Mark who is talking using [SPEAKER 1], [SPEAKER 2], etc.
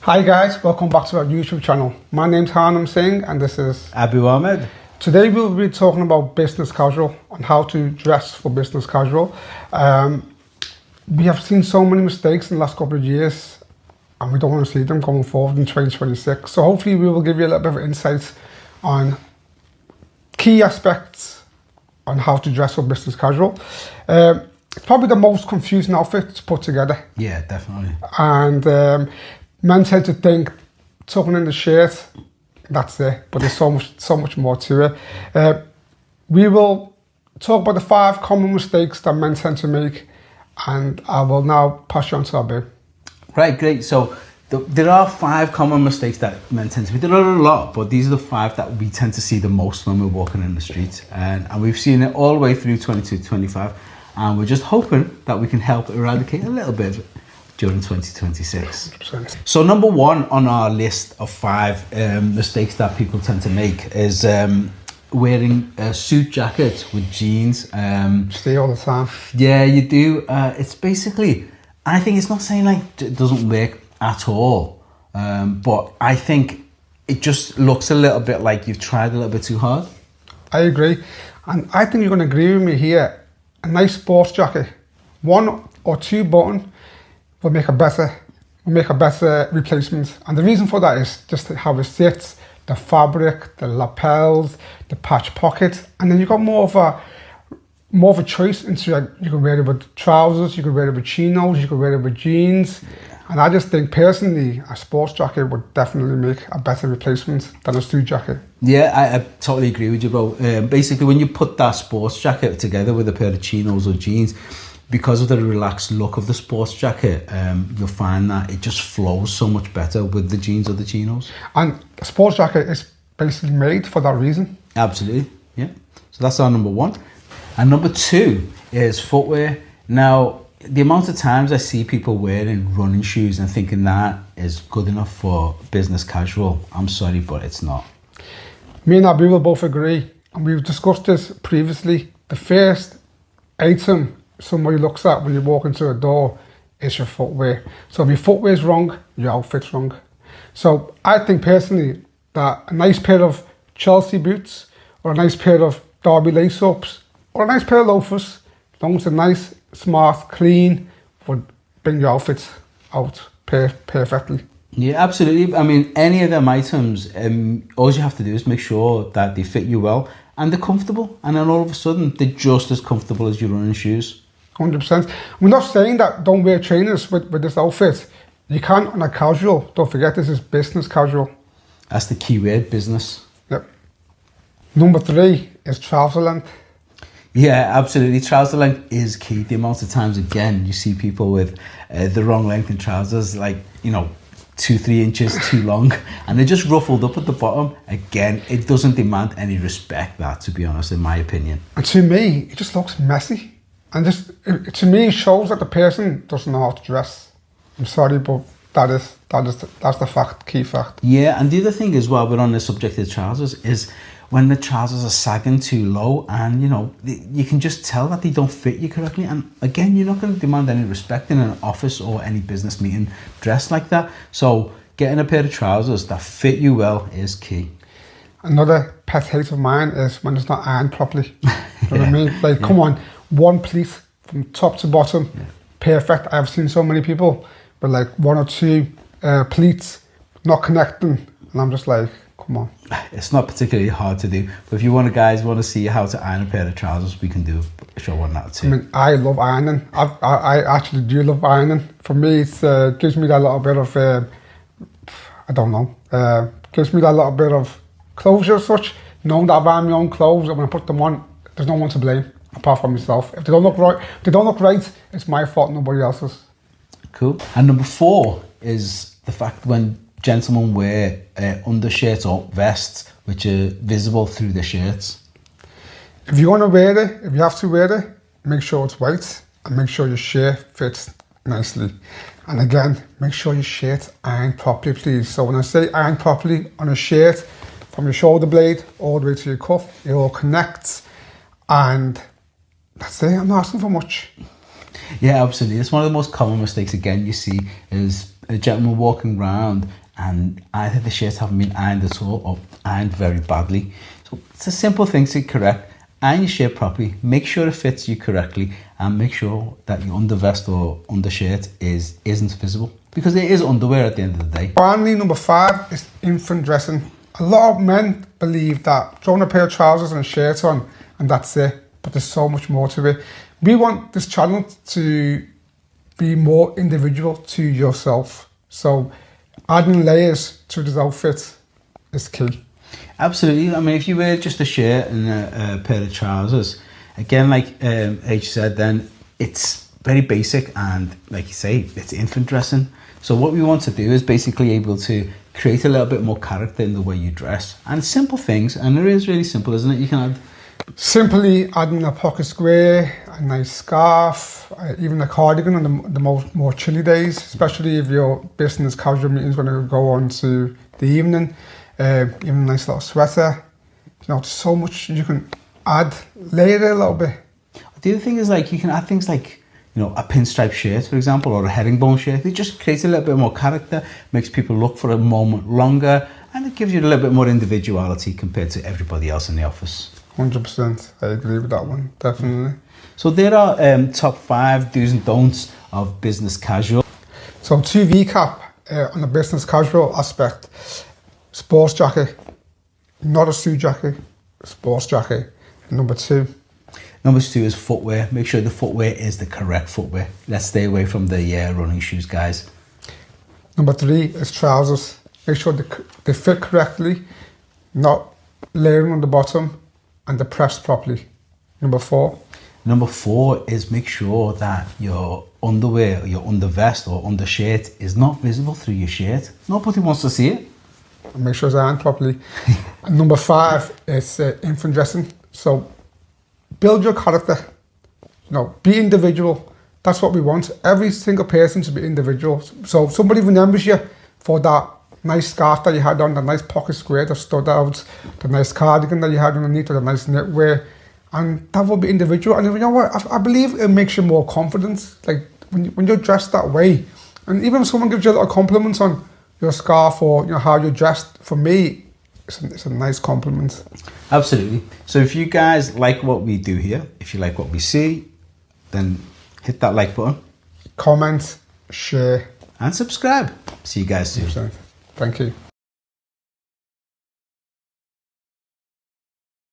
[SPEAKER 1] Hi guys, welcome back to our YouTube channel. My name's Hanam Singh and this is
[SPEAKER 2] Abu Ahmed.
[SPEAKER 1] Today we'll be talking about business casual and how to dress for business casual. We have seen so many mistakes in the last couple of years and we don't want to see them going forward in 2026. So hopefully we will give you a little bit of insight on key aspects on how to dress for business casual. It's probably the most confusing outfit to put together.
[SPEAKER 2] Yeah, definitely.
[SPEAKER 1] And men tend to think tucking in the shirt, that's it, but there's so much more to it. We will talk about the 5 common mistakes that men tend to make, and I will now pass you on to Abu.
[SPEAKER 2] Right, great. So there are 5 common mistakes that men tend to make. There are a lot, but these are the 5 that we tend to see the most when we're walking in the streets. And we've seen it all the way through 22-25, and we're just hoping that we can help eradicate a little bit of it during 2026.
[SPEAKER 1] 100%. So
[SPEAKER 2] number 1 on our list of 5 mistakes that people tend to make is wearing a suit jacket with jeans.
[SPEAKER 1] Stay all the time.
[SPEAKER 2] Yeah, you do. It's basically, I think it's not saying like it doesn't work at all, but I think it just looks a little bit like you've tried a little bit too hard.
[SPEAKER 1] I agree, and I think you're going to agree with me here. A nice sports jacket, 1 or 2 button, will make a better replacement. And the reason for that is just how it sits, the fabric, the lapels, the patch pocket, and then you've got more of a choice into you can wear it with trousers, you can wear it with chinos, you can wear it with jeans. And I just think personally a sports jacket would definitely make a better replacement than a suit jacket.
[SPEAKER 2] Yeah, I totally agree with you, bro. Basically, when you put that sports jacket together with a pair of chinos or jeans, because of the relaxed look of the sports jacket, you'll find that it just flows so much better with the jeans or the chinos. And
[SPEAKER 1] a sports jacket is basically made for that reason.
[SPEAKER 2] Absolutely, yeah. So that's our number 1. And number 2 is footwear. Now, the amount of times I see people wearing running shoes and thinking that is good enough for business casual, I'm sorry, but it's not.
[SPEAKER 1] Me and Abu will both agree, and we've discussed this previously. The first item somebody looks at when you walk into a door is your footwear. So if your footwear is wrong, your outfit's wrong. So I think personally that a nice pair of Chelsea boots or a nice pair of Derby lace-ups or a nice pair of loafers, as long as they're nice, smart, clean, would bring your outfit out perfectly.
[SPEAKER 2] Yeah, absolutely. I mean, any of them items, all you have to do is make sure that they fit you well and they're comfortable, and then all of a sudden they're just as comfortable as your running shoes.
[SPEAKER 1] 100%. We're not saying that don't wear trainers with this outfit. You can on a casual. Don't forget, this is business casual.
[SPEAKER 2] That's the key word, business.
[SPEAKER 1] Yep. Number 3 is trouser length.
[SPEAKER 2] Yeah, absolutely. Trouser length is key. The amount of times, again, you see people with the wrong length in trousers, like, 2-3 inches too long, and they're just ruffled up at the bottom. Again, it doesn't demand any respect, that, to be honest, in my opinion.
[SPEAKER 1] And to me, it just looks messy. And to me, it shows that the person doesn't know how to dress. I'm sorry, but that's the key fact.
[SPEAKER 2] Yeah, and the other thing as well, we're on the subject of trousers, is when the trousers are sagging too low, and you can just tell that they don't fit you correctly. And again, you're not going to demand any respect in an office or any business meeting dressed like that. So getting a pair of trousers that fit you well is key.
[SPEAKER 1] Another pet hate of mine is when it's not ironed properly. You know what I mean? Like, come on, 1 pleat from top to bottom, perfect. I've seen so many people with like 1 or 2 pleats not connecting, and I'm just like, come on.
[SPEAKER 2] It's not particularly hard to do, but if you guys want to see how to iron a pair of trousers, we can do a show on that too.
[SPEAKER 1] I mean, I love ironing. I actually do love ironing. For me, it gives me that little bit of, gives me that little bit of closure as such, knowing that I've ironed my own clothes, and when I put them on, there's no one to blame apart from myself. If they don't look right, it's my fault, nobody else's.
[SPEAKER 2] Cool. And number 4 is the fact when gentlemen wear undershirts or vests which are visible through the shirts.
[SPEAKER 1] If you want to wear it, if you have to wear it, make sure it's white and make sure your shirt fits nicely. And again, make sure your shirt ironed properly, please. So when I say iron properly on a shirt, from your shoulder blade all the way to your cuff, it all connects, and that's it. I'm not asking for much.
[SPEAKER 2] Yeah, absolutely. It's one of the most common mistakes, again, you see is a gentleman walking around and either the shirts haven't been ironed at all or ironed very badly. So it's a simple thing to correct. Iron your shirt properly, make sure it fits you correctly, and make sure that your undervest or undershirt isn't visible, because it is underwear at the end of the day.
[SPEAKER 1] Finally, number 5 is infant dressing. A lot of men believe that throwing a pair of trousers and a shirt on and that's it, but there's so much more to it. We want this channel to be more individual to yourself. So adding layers to this outfit is key.
[SPEAKER 2] Absolutely. I mean, if you wear just a shirt and a pair of trousers, again, like H said, then it's very basic, and like you say, it's infant dressing. So what we want to do is basically able to create a little bit more character in the way you dress, and simple things. And it is really simple, isn't it? You can add
[SPEAKER 1] simply adding a pocket square, a nice scarf, even a cardigan on the more chilly days, especially if your business casual meeting is going to go on to the evening. Even a nice little sweater. You know, so much you can add, layer it a little bit.
[SPEAKER 2] The other thing is, like, you can add things like, you know, a pinstripe shirt, for example, or a herringbone shirt. It just creates a little bit more character, makes people look for a moment longer, and it gives you a little bit more individuality compared to everybody else in the office.
[SPEAKER 1] 100%. I agree with that one, definitely.
[SPEAKER 2] So there are top 5 do's and don'ts of business casual.
[SPEAKER 1] So to recap on the business casual aspect, sports jacket, not a suit jacket, sports jacket. Number 2.
[SPEAKER 2] Number 2 is footwear. Make sure the footwear is the correct footwear. Let's stay away from the running shoes, guys.
[SPEAKER 1] Number 3 is trousers. Make sure they fit correctly, not layering on the bottom, and they're pressed properly. Number 4.
[SPEAKER 2] Number 4 is make sure that your underwear, or your undervest or undershirt is not visible through your shirt. Nobody wants to see it.
[SPEAKER 1] And make sure it's ironed properly. And number 5 is infant dressing. So build your character. You know, be individual. That's what we want. Every single person should be individual. So somebody remembers you for that nice scarf that you had on, the nice pocket square that stood out, the nice cardigan that you had underneath, or the nice knitwear, and that will be individual. And you know what? I believe it makes you more confident. Like when you're dressed that way, and even if someone gives you a lot of compliments on your scarf or, you know, how you're dressed, for me, it's a nice compliment.
[SPEAKER 2] Absolutely. So if you guys like what we do here, if you like what we see, then hit that like button,
[SPEAKER 1] comment, share,
[SPEAKER 2] and subscribe. See you guys soon.
[SPEAKER 1] Thank you.